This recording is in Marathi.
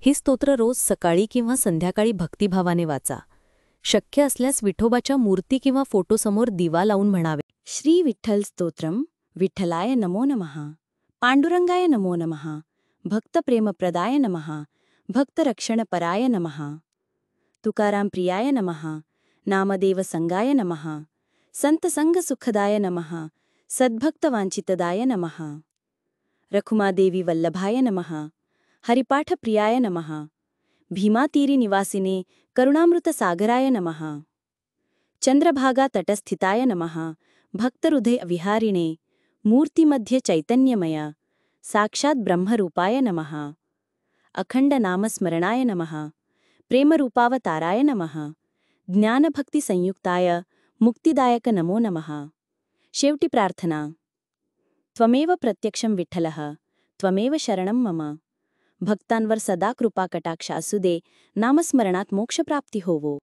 हे स्तोत्र रोज सकाळी किंवा संध्याकाळी भक्तिभावाने वाचा. शक्य असल्यास विठोबाच्या मूर्ती किंवा फोटोसमोर दिवा लावून म्हणावे. श्री विठ्ठल स्तोत्रम. विठ्ठलाय नमो नमः. पांडुरंगाय नमो नमः. भक्तप्रेमप्रदाय नमः. भक्तरक्षणपराय नमः. तुकाराम प्रियाय नमः. नामदेव संगाय नमः. संत सुखदाय नमः. सद्भक्तवांचितदाय नमः. रखुमादेवी वल्लभाय नमः. हरिपाठ प्रियाय नमः. भीमातीरी निवासिने करुणामृतसागराय नमः. चंद्रभागा तटस्थिताय नमः. भक्तहृदय विहारिणे मूर्तिमध्ये चैतन्यमय साक्षात् ब्रह्मरूपाय नमः. अखंड नामस्मरणाय नमः. प्रेमरूपावताराय नमः. ज्ञानभक्ती संयुक्ताय मुक्तिदायक नमो नमः. शेवटी प्रार्थना. त्वमेव प्रत्यक्षं विठ्ठलः. त्वमेव शरणं मम. भक्तांवर सदा कृपा कटाक्ष असू दे. नामस्मरणात मोक्षप्राप्ती होवो.